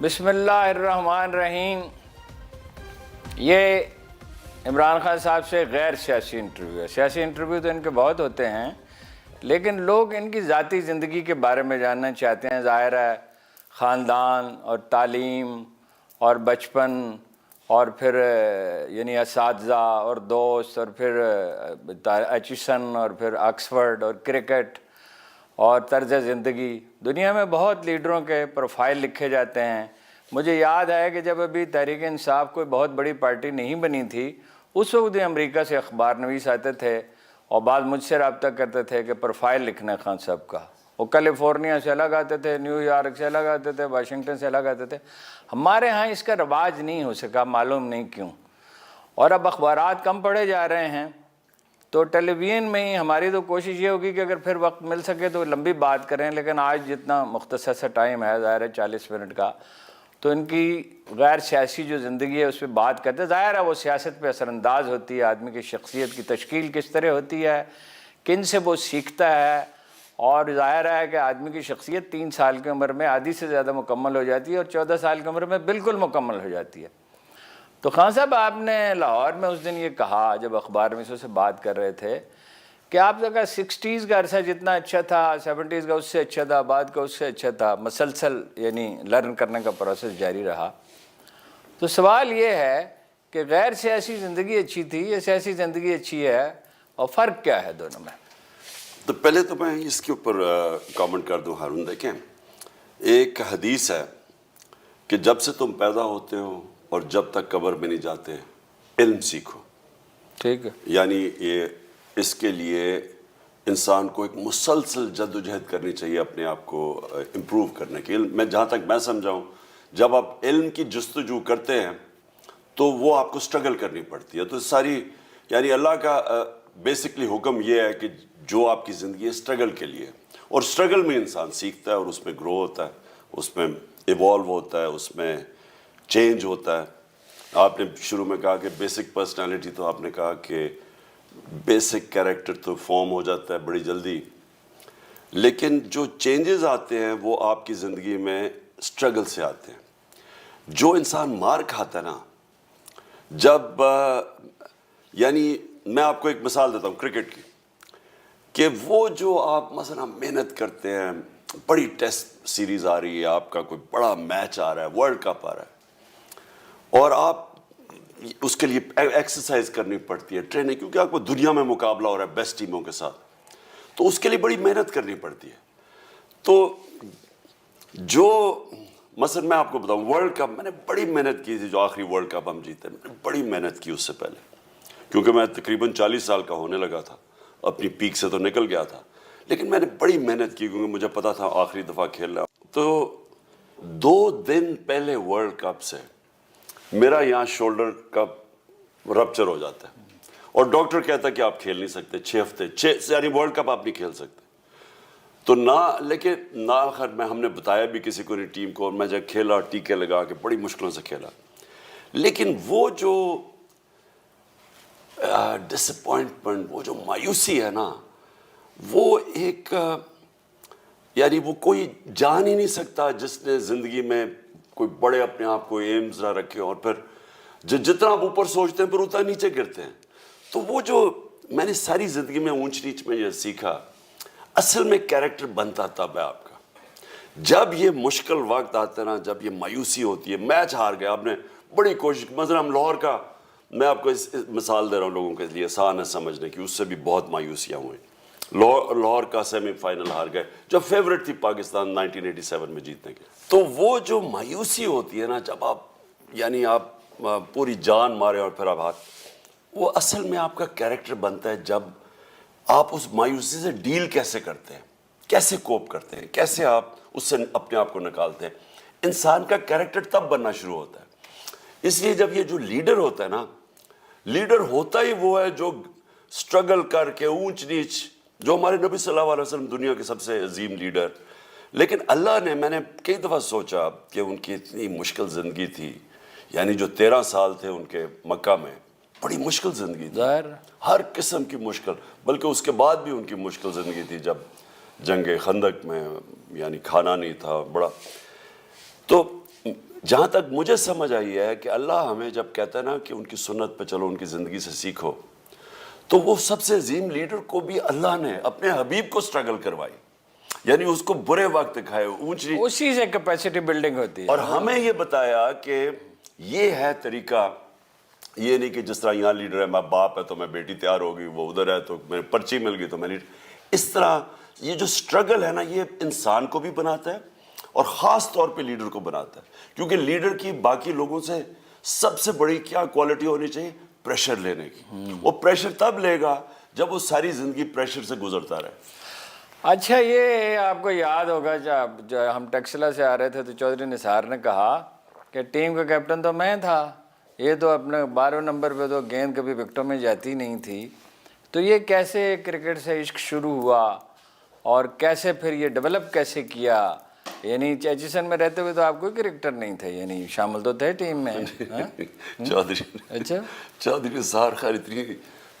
بسم اللہ الرحمن الرحیم۔ یہ عمران خان صاحب سے غیر سیاسی انٹرویو ہے۔ سیاسی انٹرویو تو ان کے بہت ہوتے ہیں، لیکن لوگ ان کی ذاتی زندگی کے بارے میں جاننا چاہتے ہیں۔ ظاہر ہے خاندان اور تعلیم اور بچپن اور پھر یعنی اساتذہ اور دوست اور پھر ایچسن اور پھر آکسفورڈ اور کرکٹ اور طرز زندگی۔ دنیا میں بہت لیڈروں کے پروفائل لکھے جاتے ہیں۔ مجھے یاد ہے کہ جب ابھی تحریک انصاف کوئی بہت بڑی پارٹی نہیں بنی تھی، اس وقت امریکہ سے اخبار نویس آتے تھے اور بعض مجھ سے رابطہ کرتے تھے کہ پروفائل لکھنا ہے خان صاحب کا۔ وہ کیلیفورنیا سے الگ آتے تھے، نیو یارک سے الگ آتے تھے، واشنگٹن سے الگ آتے تھے۔ ہمارے ہاں اس کا رواج نہیں ہو سکا، معلوم نہیں کیوں۔ اور اب اخبارات کم پڑھے جا رہے ہیں، تو ٹیلی ویژن میں ہی ہماری تو کوشش یہ ہوگی کہ اگر پھر وقت مل سکے تو لمبی بات کریں، لیکن آج جتنا مختصر سا ٹائم ہے، ظاہر ہے 40 منٹ کا، تو ان کی غیر سیاسی جو زندگی ہے اس پہ بات کرتے ہیں۔ ظاہر ہے وہ سیاست پہ اثر انداز ہوتی ہے، آدمی کی شخصیت کی تشکیل کس طرح ہوتی ہے، کن سے وہ سیکھتا ہے، اور ظاہر ہے کہ آدمی کی شخصیت 3 سال کی عمر میں آدھی سے زیادہ مکمل ہو جاتی ہے اور 14 سال کی عمر میں بالکل مکمل ہو جاتی ہے۔ تو خان صاحب آپ نے لاہور میں اس دن یہ کہا جب اخبار میں سے بات کر رہے تھے کہ آپ کا 60s کا عرصہ جتنا اچھا تھا، 70s کا اس سے اچھا تھا، بعد کا اس سے اچھا تھا، مسلسل یعنی لرن کرنے کا پروسیس جاری رہا۔ تو سوال یہ ہے کہ غیر سیاسی زندگی اچھی تھی یا سیاسی زندگی اچھی ہے، اور فرق کیا ہے دونوں میں؟ تو پہلے تو میں اس کے اوپر کامنٹ کر دوں ہارون۔ دیکھیں، ایک حدیث ہے کہ جب سے تم پیدا ہوتے ہو اور جب تک قبر میں نہیں جاتے علم سیکھو۔ ٹھیک ہے، یعنی یہ اس کے لیے انسان کو ایک مسلسل جد و جہد کرنی چاہیے اپنے آپ کو امپروو کرنے کی۔ میں جہاں تک میں سمجھاؤں، جب آپ علم کی جستجو کرتے ہیں تو وہ آپ کو سٹرگل کرنی پڑتی ہے۔ تو ساری یعنی اللہ کا بیسکلی حکم یہ ہے کہ جو آپ کی زندگی ہے سٹرگل کے لیے، اور سٹرگل میں انسان سیکھتا ہے اور اس میں گرو ہوتا ہے، اس میں ایوالو ہوتا ہے، اس میں چینج ہوتا ہے۔ آپ نے شروع میں کہا کہ بیسک پرسنالٹی، تو آپ نے کہا کہ بیسک کیریکٹر تو فارم ہو جاتا ہے بڑی جلدی، لیکن جو چینجز آتے ہیں وہ آپ کی زندگی میں سٹرگل سے آتے ہیں۔ جو انسان مار کھاتا ہے نا، جب یعنی میں آپ کو ایک مثال دیتا ہوں کرکٹ کی، کہ وہ جو آپ مثلا محنت کرتے ہیں، بڑی ٹیسٹ سیریز آ رہی ہے، آپ کا کوئی بڑا میچ آ رہا ہے، ورلڈ کپ آ رہا ہے، اور آپ اس کے لیے ایکسرسائز کرنی پڑتی ہے، ٹریننگ، کیونکہ آپ کو دنیا میں مقابلہ ہو رہا ہے بیسٹ ٹیموں کے ساتھ، تو اس کے لیے بڑی محنت کرنی پڑتی ہے۔ تو جو مثلا میں آپ کو بتاؤں ورلڈ کپ، میں نے بڑی محنت کی تھی، جو آخری ورلڈ کپ ہم جیتے، میں نے بڑی محنت کی اس سے پہلے، کیونکہ میں تقریباً 40 سال کا ہونے لگا تھا، اپنی پیک سے تو نکل گیا تھا، لیکن میں نے بڑی محنت کی کیونکہ مجھے پتا تھا آخری دفعہ کھیلنا۔ تو 2 دن پہلے ورلڈ کپ سے میرا یہاں شولڈر کا رپچر ہو جاتا ہے، اور ڈاکٹر کہتا ہے کہ آپ کھیل نہیں سکتے 6 ہفتے، یعنی ورلڈ کپ آپ نہیں کھیل سکتے۔ تو لیکن آخر میں ہم نے بتایا بھی کسی کو نہیں ٹیم کو، اور میں جب کھیلا ٹیکے لگا کے بڑی مشکلوں سے کھیلا، لیکن وہ جو ڈس اپوائنٹمنٹ، وہ جو مایوسی ہے نا، وہ ایک یعنی وہ کوئی جان ہی نہیں سکتا جس نے زندگی میں کوئی بڑے اپنے آپ کو ایمز نہ رکھے، اور پھر جتنا آپ اوپر سوچتے ہیں پھر اتنا نیچے گرتے ہیں۔ تو وہ جو میں نے ساری زندگی میں اونچ نیچ میں یہ سیکھا، اصل میں کیریکٹر بنتا تب ہے آپ کا جب یہ مشکل وقت آتا ہے نا، جب یہ مایوسی ہوتی ہے۔ میچ ہار گیا، آپ نے بڑی کوشش، مثلا ہم لاہور کا، میں آپ کو اس مثال دے رہا ہوں لوگوں کے لیے آسان ہے سمجھنے کی، اس سے بھی بہت مایوسیاں ہوئیں۔ لاہور کا سیمی فائنل ہار گئے، جو فیورٹ تھی پاکستان 1987 میں جیتنے کے۔ تو وہ جو مایوسی ہوتی ہے نا، جب آپ یعنی آپ پوری جان مارے اور پھر آپ وہ اصل میں آپ کا کیریکٹر بنتا ہے جب آپ اس مایوسی سے ڈیل کیسے کرتے ہیں، کیسے کوپ کرتے ہیں، کیسے آپ اس سے اپنے آپ کو نکالتے ہیں۔ انسان کا کیریکٹر تب بننا شروع ہوتا ہے۔ اس لیے جب یہ جو لیڈر ہوتا ہے نا، لیڈر ہوتا ہی وہ ہے جو سٹرگل کر کے اونچ نیچ، جو ہمارے نبی صلی اللہ علیہ وسلم دنیا کے سب سے عظیم لیڈر، لیکن اللہ نے، میں نے کئی دفعہ سوچا کہ ان کی اتنی مشکل زندگی تھی، یعنی جو 13 سال تھے ان کے مکہ میں، بڑی مشکل زندگی تھی، ہر قسم کی مشکل، بلکہ اس کے بعد بھی ان کی مشکل زندگی تھی، جب جنگ خندق میں یعنی کھانا نہیں تھا بڑا۔ تو جہاں تک مجھے سمجھ آئی ہے کہ اللہ ہمیں جب کہتا ہے نا کہ ان کی سنت پہ چلو، ان کی زندگی سے سیکھو، تو وہ سب سے عظیم لیڈر کو بھی اللہ نے اپنے حبیب کو سٹرگل کروائی، یعنی اس کو برے وقت دکھائے، اونچی، اسی سے کیپیسٹی بلڈنگ ہوتی ہے. اور ہمیں یہ بتایا کہ یہ ہے طریقہ. یہ نہیں کہ جس طرح یہاں لیڈر ہے، میں باپ ہے تو میں بیٹی تیار ہوگی، وہ ادھر ہے تو میں پرچی مل گئی تو میں لیڈر. اس طرح یہ جو سٹرگل ہے نا، یہ انسان کو بھی بناتا ہے اور خاص طور پہ لیڈر کو بناتا ہے. کیونکہ لیڈر کی باقی لوگوں سے سب سے بڑی کیا کوالٹی ہونی چاہیے؟ پریشر لینے کی. وہ پریشر تب لے گا جب وہ ساری زندگی پریشر سے گزرتا رہے. اچھا، یہ آپ کو یاد ہوگا جب ہم ٹیکسلا سے آ رہے تھے تو چودھری نثار نے کہا کہ ٹیم کا کیپٹن تو میں تھا، یہ تو اپنے 12 نمبر پہ تو گیند کبھی وکٹوں میں جاتی نہیں تھی. تو یہ کیسے کرکٹ سے عشق شروع ہوا اور کیسے پھر یہ ڈیولپ کیسے کیا؟ یعنی ایچیسن میں رہتے ہوئے تو آپ کوئی کرکٹر نہیں تھے، یعنی شامل تو تھے ٹیم میں. اچھا، چودھری نثار خیر اتنی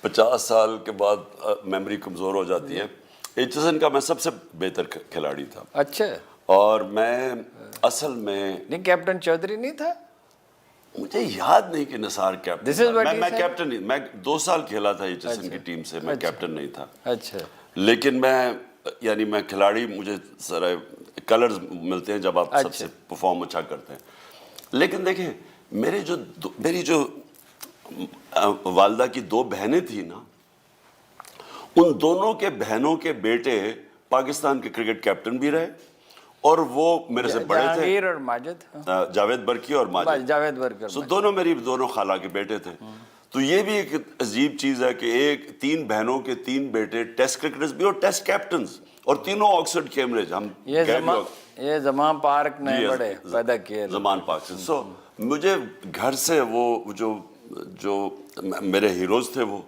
50 سال کے بعد میموری کمزور ہو جاتی ہے. ایچیسن کا میں سب سے بہتر کھلاڑی تھا. اچھا، اور میں اصل میں نہیں کیپٹن چودھری نہیں تھا؟ مجھے یاد نہیں کہ نثار کیپٹن تھا. میں کیپٹن نہیں، میں 2 سال کھیلا تھا ایچیسن کی ٹیم سے، میں کیپٹن نہیں تھا. اچھا، لیکن میں میں کھلاڑی، مجھے ذرا کلرز ملتے ہیں جب آپ سب سے پرفارم اچھا کرتے ہیں. لیکن دیکھیں، میری جو والدہ کی 2 بہنیں تھیں نا، ان دونوں کے بہنوں کے بیٹے پاکستان کے کرکٹ کیپٹن بھی رہے، اور وہ میرے سے بڑے تھے. جہانگیر اور ماجد، جاوید برکی اور ماجد. جاوید برکی. سو دونوں خالہ کے بیٹے تھے. تو یہ بھی ایک عجیب چیز ہے کہ 3 بہنوں کے 3 بیٹے ٹیسٹ کرکٹرز بھی اور ٹیسٹ کیپٹنز، اور تینوں آکسفورڈ کیمبرج. ہم یہ زمان پارک نے بڑے پیدا کیے، زمان پارک سے. سو مجھے گھر سے وہ جو میرے ہیروز تھے، وہ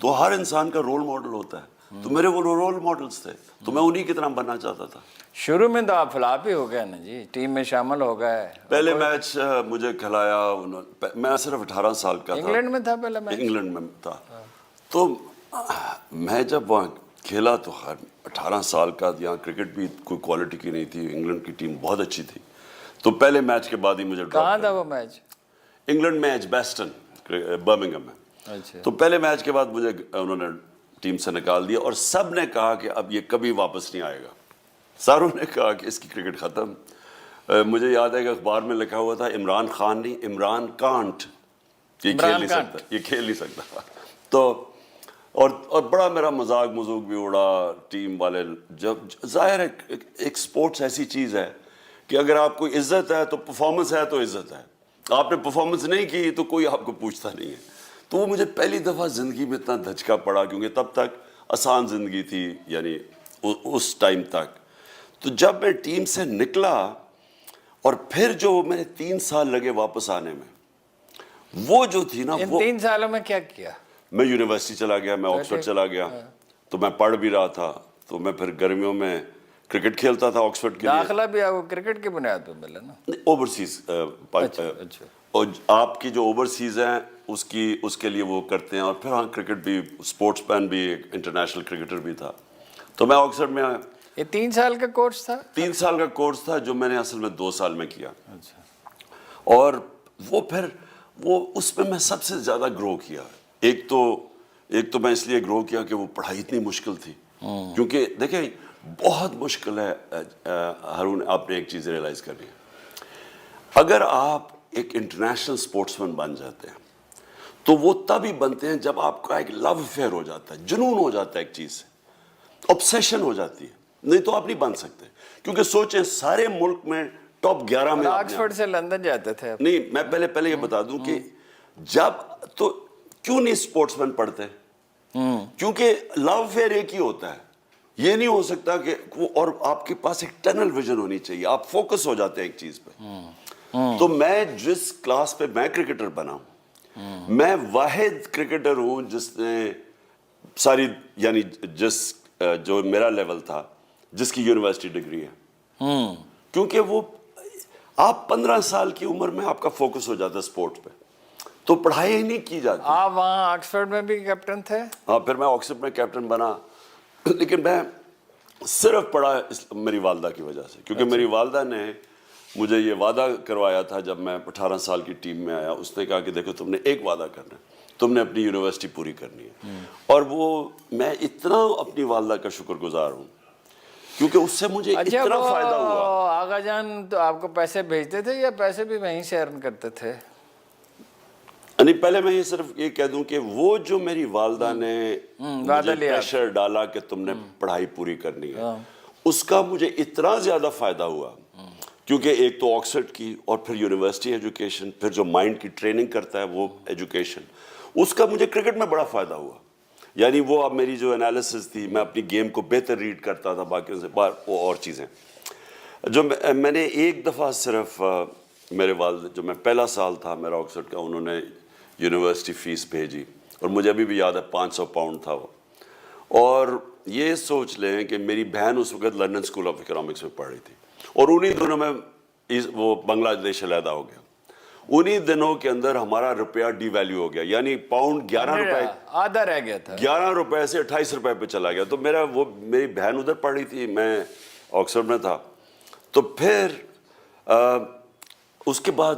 تو ہر انسان کا رول ماڈل ہوتا ہے، تو میرے وہ رول ماڈلز تھے، تو میں انہی کی طرح بننا چاہتا تھا. شروع میں تو آپ فلاپ ہی ہو گئے نا جی، ٹیم میں شامل ہو گئے. پہلے میچ مجھے کھلایا، میں صرف 18 سال کا تھا. انگلینڈ میں تھا پہلے میچ؟ انگلینڈ میں تھا. تو میں جب وہاں کھیلا تو 18 سال کا، یہاں کرکٹ بھی کوئی کوالٹی کی نہیں تھی، انگلینڈ کی ٹیم بہت اچھی تھی. تو پہلے میچ کے بعد ہی مجھے کہاں تھا وہ میچ؟ انگلینڈ میں، ایجباسٹن، برمنگھم میں. تو پہلے میچ کے بعد مجھے انہوں نے ٹیم سے نکال دیا، اور سب نے کہا کہ اب یہ کبھی واپس نہیں آئے گا. ساروں نے کہا کہ اس کی کرکٹ ختم. مجھے یاد ہے کہ اخبار میں لکھا ہوا تھا عمران خان نہیں، عمران کانٹ، یہ کھیل نہیں سکتا. تو اور بڑا میرا مذاق بھی اڑا ٹیم والے. جب ظاہر ہے ایک سپورٹس ایسی چیز ہے کہ اگر آپ کو عزت ہے تو پرفارمنس ہے تو عزت ہے، آپ نے پرفارمنس نہیں کی تو کوئی آپ کو پوچھتا نہیں ہے. تو وہ مجھے پہلی دفعہ زندگی میں اتنا دھچکا پڑا، کیونکہ تب تک آسان زندگی تھی، یعنی اس ٹائم تک. تو جب میں ٹیم سے نکلا، اور پھر جو میرے 3 سال لگے واپس آنے میں، وہ جو تھی نا، ان 3 سالوں میں کیا کیا؟ میں یونیورسٹی چلا گیا، میں آکسفورڈ چلا گیا. تو میں پڑھ بھی رہا تھا، تو میں پھر گرمیوں میں کرکٹ کھیلتا تھا آکسفورڈ کے لیے. داخلہ بھی کرکٹ کی بنیاد پہ ملا نا؟ اوورسیز، اور آپ کی جو اوورسیز ہیں اس کے لیے وہ کرتے ہیں. اور پھر ہاں کرکٹ بھی، اسپورٹس مین بھی، ایک انٹرنیشنل کرکٹر بھی تھا. تو میں آکسفورڈ میں، یہ 3 سال کا کورس تھا؟ 3 سال کا کورس تھا، جو میں نے اصل میں 2 سال میں کیا. اور وہ پھر اس میں سب سے زیادہ گرو کیا. ایک تو میں اس لیے گرو کیا کہ وہ پڑھائی اتنی مشکل تھی. کیونکہ دیکھیں، بہت مشکل ہے ہارون، آپ نے ایک چیز ریئلائز کرنی ہے. اگر آپ ایک انٹرنیشنل سپورٹس مین بن جاتے ہیں تو وہ تب ہی بنتے ہیں جب آپ کا ایک لو افیئر ہو جاتا ہے، جنون ہو جاتا ہے ایک چیز سے، obsession ہو جاتی ہے. نہیں تو آپ نہیں بن سکتے. کیونکہ سوچیں، سارے ملک میں ٹاپ 11 میں، آکسفورڈ سے لندن جاتے تھے. نہیں، میں پہلے یہ بتا دوں کہ جب تو کیوں نہیں سپورٹس مین پڑھتے؟ کیونکہ لو افیئر ایک ہی ہوتا ہے. یہ نہیں ہو سکتا کہ اور آپ کے پاس ایک ٹنل ویژن ہونی چاہیے، آپ فوکس ہو جاتے ہیں ایک چیز پہ. تو میں جس کلاس پہ میں کرکٹر بنا ہوں، میں واحد کرکٹر ہوں جس نے ساری، یعنی جو میرا لیول تھا، جس کی یونیورسٹی ڈگری ہے. کیونکہ وہ آپ 15 سال کی عمر میں آپ کا فوکس ہو جاتا ہے سپورٹ پہ، تو پڑھائی ہی نہیں کی جاتی. آپ وہاں آکسفورڈ میں بھی کیپٹن تھے؟ ہاں، پھر میں آکسفورڈ میں کیپٹن بنا. لیکن میں صرف پڑھا میری والدہ کی وجہ سے، کیونکہ میری والدہ نے مجھے یہ وعدہ کروایا تھا جب میں 18 سال کی ٹیم میں آیا. اس نے کہا کہ دیکھو تم نے ایک وعدہ کرنا ہے, تم نے اپنی یونیورسٹی پوری کرنی ہے. اور وہ میں اتنا اپنی والدہ کا شکر گزار ہوں کیونکہ اس سے مجھے اتنا فائدہ ہوا. آغا جان تو آپ کو پیسے بھیجتے تھے یا پیسے بھی وہیں سے ارن کرتے تھے؟ نہیں, پہلے میں یہ صرف یہ کہہ دوں کہ وہ جو میری والدہ نے مجھے پریشر ڈالا کہ تم نے پڑھائی پوری کرنی ہے, اس کا مجھے اتنا زیادہ فائدہ ہوا کیونکہ ایک تو آکسفورڈ کی اور پھر یونیورسٹی ایجوکیشن, پھر جو مائنڈ کی ٹریننگ کرتا ہے وہ ایجوکیشن, اس کا مجھے کرکٹ میں بڑا فائدہ ہوا. یعنی وہ اب میری جو انالیسس تھی, میں اپنی گیم کو بہتر ریڈ کرتا تھا باقیوں سے, وہ اور چیزیں جو میں نے ایک دفعہ صرف میرے والد, جو میں پہلا سال تھا میرا آکسفورڈ کا, انہوں نے یونیورسٹی فیس بھیجی اور مجھے ابھی بھی یاد ہے 500 پاؤنڈ تھا وہ. اور یہ سوچ لیں کہ میری بہن اس وقت لنڈن اسکول آف اکنامکس میں پڑھ رہی تھی اور انہی دنوں میں وہ بنگلہ دیش علیحدہ ہو گیا. انہی دنوں کے اندر ہمارا روپیہ ڈی ویلیو ہو گیا, یعنی پاؤنڈ 11 روپے آدھا رہ گیا تھا, 11 روپے سے 28 روپے پہ چلا گیا. تو میری بہن ادھر پڑھ رہی تھی, میں آکسفورڈ میں تھا. تو پھر اس کے بعد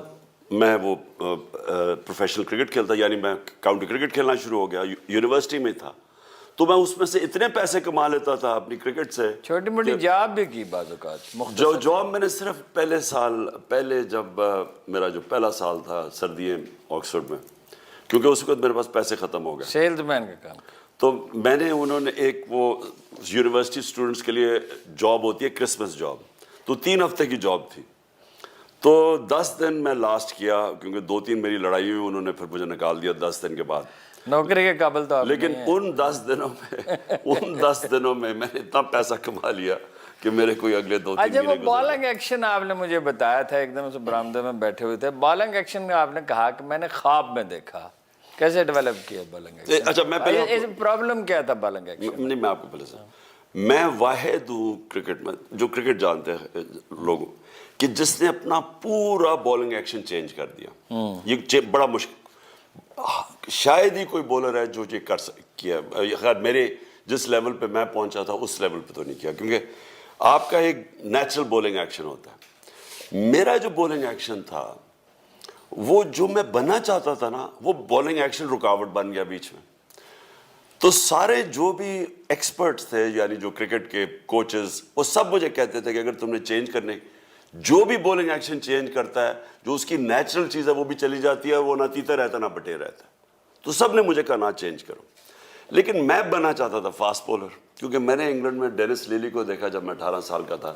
میں وہ پروفیشنل کرکٹ کھیلتا, یعنی میں کاؤنٹی کرکٹ کھیلنا شروع ہو گیا, یونیورسٹی میں تھا. تو میں اس میں سے اتنے پیسے کما لیتا تھا اپنی کرکٹ سے. چھوٹی موٹی جاب بھی کی بعض اوقات. جو جاب میں نے صرف پہلے جب میرا جو پہلا سال تھا سردییں آکسفورڈ میں, کیونکہ اس وقت میرے پاس پیسے ختم ہو گئے, سیلز مین کا کام, تو میں نے انہوں نے ایک وہ یونیورسٹی اسٹوڈنٹس کے لیے جاب ہوتی ہے کرسمس جاب, تو 3 ہفتے کی جاب تھی. تو 10 دن میں لاسٹ کیا کیونکہ 2-3 میری لڑائی ہوئی, انہوں نے پھر مجھے نکال دیا 10 دن کے بعد. نوکری کے قابل تو آپ لیکن ان 10 دنوں میں میں نے اتنا پیسہ کما لیا کہ میرے کوئی اگلے 2-3 اچھا, مہینے وہ بالنگ ایکشن آپ نے مجھے بتایا تھا, ایک دم سے برآمدے میں بیٹھے ہوئے تھے, بالنگ ایکشن میں آپ نے کہا کہ میں نے خواب میں دیکھا. کیسے ڈیولپ کیا بالنگ ایکشن؟ اچھا, میں پہلے پرابلم کیا تھا بالنگ ایکشن؟ نہیں, میں آپ کو پہلے سے, میں واحد ہوں کرکٹ میں جو کرکٹ جانتے ہیں لوگوں کہ جس نے اپنا پورا بالنگ ایکشن چینج کر دیا. یہ بڑا مشکل, شاید ہی کوئی بالر ہے جو یہ کر کیا. خیر میرے جس لیول پہ میں پہنچا تھا اس لیول پہ تو نہیں کیا, کیونکہ آپ کا ایک نیچرل بالنگ ایکشن ہوتا ہے. میرا جو بالنگ ایکشن تھا وہ جو میں بننا چاہتا تھا نا, وہ بالنگ ایکشن رکاوٹ بن گیا بیچ میں. تو سارے جو بھی ایکسپرٹس تھے, یعنی جو کرکٹ کے کوچز, وہ سب مجھے کہتے تھے کہ اگر تم نے چینج کرنے, جو بھی بالنگ ایکشن چینج کرتا ہے, جو اس کی نیچرل چیز ہے وہ بھی چلی جاتی ہے, وہ نہ تیتا رہتا نہ بٹے رہتا. تو سب نے مجھے کہا نہ چینج کرو. لیکن میں بننا چاہتا تھا فاسٹ بولر, کیونکہ میں نے انگلینڈ میں ڈینس لیلی کو دیکھا جب میں 18 سال کا تھا.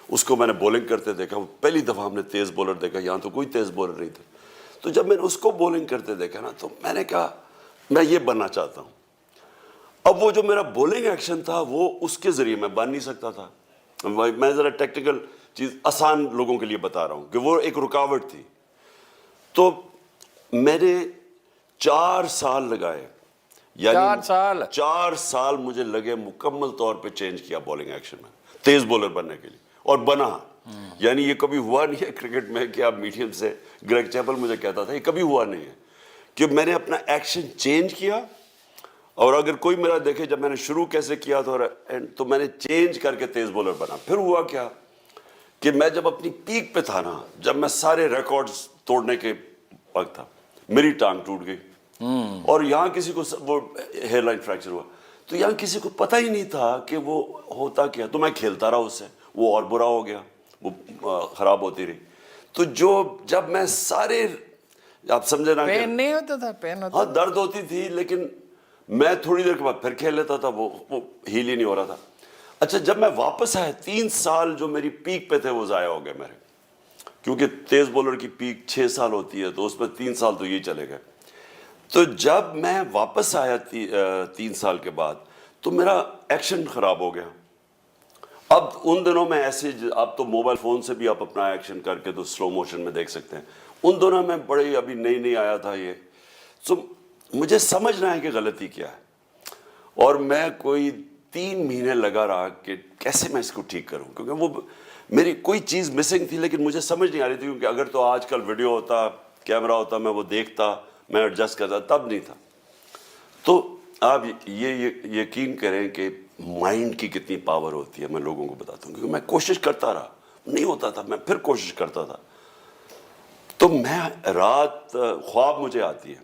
اس کو میں نے بولنگ کرتے دیکھا, وہ پہلی دفعہ ہم نے تیز بولر دیکھا, یہاں تو کوئی تیز بولر نہیں تھے. تو جب میں نے اس کو بولنگ کرتے دیکھا نا, تو میں نے کہا میں یہ بننا چاہتا ہوں. اب وہ جو میرا بولنگ ایکشن تھا وہ اس کے ذریعے میں بن نہیں سکتا تھا. میں ذرا ٹیکنیکل چیز آسان لوگوں کے لیے بتا رہا ہوں کہ وہ ایک رکاوٹ تھی. تو میں نے 4 سال لگائے, یعنی 4 سال مجھے لگے مکمل طور پہ چینج کیا بالنگ ایکشن میں تیز بولر بننے کے لیے, اور بنا. یعنی یہ کبھی ہوا نہیں ہے کرکٹ میں کہ آپ میڈیم سے, گریگ چیپل مجھے کہتا تھا, یہ کبھی ہوا نہیں ہے کہ میں نے اپنا ایکشن چینج کیا. اور اگر کوئی میرا دیکھے جب میں نے شروع کیسے کیا تو میں نے چینج کر کے تیز بولر بنا. پھر ہوا کیا کہ میں جب اپنی پیک پہ تھا نا, جب میں سارے ریکارڈز توڑنے کے وقت تھا, میری ٹانگ ٹوٹ گئی, اور یہاں کسی کو وہ ہیئر لائن فریکچر ہوا. تو یہاں کسی کو پتہ ہی نہیں تھا کہ وہ ہوتا کیا. تو میں کھیلتا رہا اس سے, وہ اور برا ہو گیا, وہ خراب ہوتی رہی. تو جب میں سارے, آپ سمجھے نا, پین نہیں ہوتا تھا, پین ہوتا, ہاں درد ہوتی تھی, لیکن میں تھوڑی دیر کے بعد پھر کھیل لیتا تھا, وہ ہیل ہی نہیں ہو رہا تھا. اچھا, جب میں واپس آیا 3 سال جو میری پیک پہ تھے وہ ضائع ہو گئے میرے, کیونکہ تیز بولر کی پیک 6 سال ہوتی ہے, تو اس میں 3 سال تو یہ چلے گئے. تو جب میں واپس آیا 3 سال کے بعد, تو میرا ایکشن خراب ہو گیا. اب ان دنوں میں ایسے, اب تو موبائل فون سے بھی آپ اپنا ایکشن کر کے تو سلو موشن میں دیکھ سکتے ہیں. ان دنوں میں بڑے ابھی نئی آیا تھا یہ, تو مجھے سمجھنا ہے کہ غلطی کیا ہے, اور میں کوئی 3 مہینے لگا رہا کہ کیسے میں اس کو ٹھیک کروں, کیونکہ وہ میری کوئی چیز مسنگ تھی, لیکن مجھے سمجھ نہیں آ رہی تھی. کیونکہ اگر تو آج کل ویڈیو ہوتا, کیمرہ ہوتا, میں وہ دیکھتا, میں ایڈجسٹ کرتا, تب نہیں تھا. تو آپ یہ یقین کریں کہ مائنڈ کی کتنی پاور ہوتی ہے, میں لوگوں کو بتاتا ہوں, کیونکہ میں کوشش کرتا رہا, نہیں ہوتا تھا, میں پھر کوشش کرتا تھا. تو میں رات خواب مجھے آتی ہے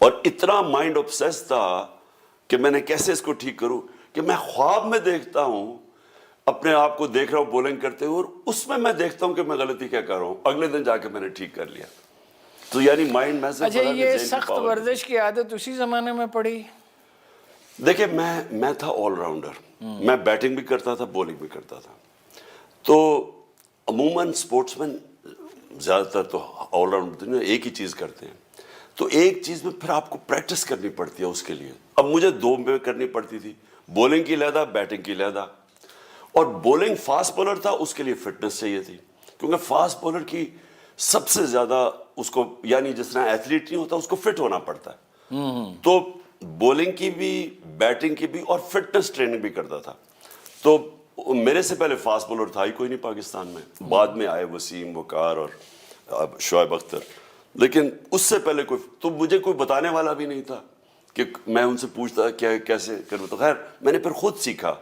اور اتنا مائنڈ obsessed تھا کہ میں نے کیسے اس کو ٹھیک کروں, کہ میں خواب میں دیکھتا ہوں اپنے آپ کو دیکھ رہا ہوں بولنگ کرتے ہوئے, اور اس میں دیکھتا ہوں کہ میں غلطی کیا کر رہا ہوں. اگلے دن جا کے میں نے ٹھیک کر لیا. تو یعنی مائنڈ میں سے اچھا, یہ سخت ورزش کی عادت اسی زمانے میں پڑی؟ دیکھیں میں تھا آل راؤنڈر, میں بیٹنگ بھی کرتا تھا, بولنگ بھی کرتا تھا. تو عموماً اسپورٹس مین زیادہ تر تو آل راؤنڈر ایک ہی چیز کرتے ہیں, تو ایک چیز میں پھر آپ کو پریکٹس کرنی پڑتی ہے اس کے لیے. اب مجھے 2 میں کرنی پڑتی تھی, بولنگ کی علیحدہ, بیٹنگ کی علیحدہ. اور بولنگ فاسٹ بولر تھا, اس کے لیے فٹنس چاہیے تھی, کیونکہ فاسٹ بولر کی سب سے زیادہ اس کو, یعنی جس طرح ایتھلیٹ نہیں ہوتا اس کو فٹ ہونا پڑتا ہے. تو بولنگ کی بھی, بیٹنگ کی بھی, اور فٹنس ٹریننگ بھی کرتا تھا. تو میرے سے پہلے فاسٹ بولر تھا ہی کوئی نہیں پاکستان میں, بعد میں آئے وسیم, وقار اور شعیب اختر, لیکن اس سے پہلے کوئی, تو مجھے کوئی بتانے والا بھی نہیں تھا کہ میں ان سے پوچھتا کیا کیسے کروں. تو خیر میں نے پھر خود سیکھا,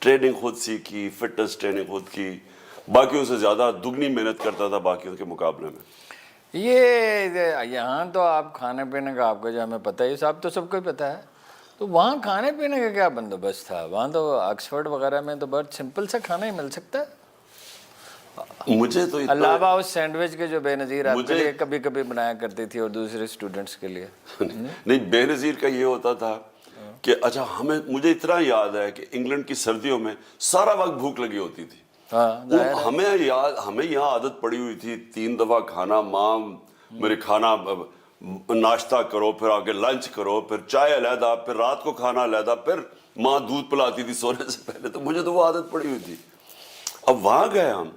ٹریننگ خود سیکھی, فٹنس ٹریننگ خود کی, باقیوں سے زیادہ دگنی محنت کرتا تھا باقیوں کے مقابلے میں. یہ یہاں تو آپ کھانے پینے کا آپ کو جو ہمیں پتہ ہے, یہ صاحب تو سب کو ہی پتہ ہے, تو وہاں کھانے پینے کا کیا بندوبست تھا؟ وہاں تو آکسفورڈ وغیرہ میں تو بہت سمپل سا کھانا ہی مل سکتا ہے. مجھے تو علاوہ اس سینڈوچ کے جو بے نظیر آپ کے لیے کبھی کبھی بنایا کرتی تھی اور دوسرے اسٹوڈنٹس کے لیے. نہیں, بے نظیر کا یہ ہوتا تھا کہ اچھا مجھے اتنا یاد ہے کہ انگلینڈ کی سردیوں میں سارا وقت بھوک لگی ہوتی تھی. ہمیں یہاں عادت پڑی ہوئی تھی 3 دفعہ کھانا, ماں میرے کھانا ناشتہ کرو, پھر آگے لنچ کرو, پھر چائے علیحدہ, پھر رات کو کھانا علیحدہ, پھر ماں دودھ پلاتی تھی سونے سے پہلے. تو مجھے تو وہ عادت پڑی ہوئی تھی. اب وہاں گئے ہم,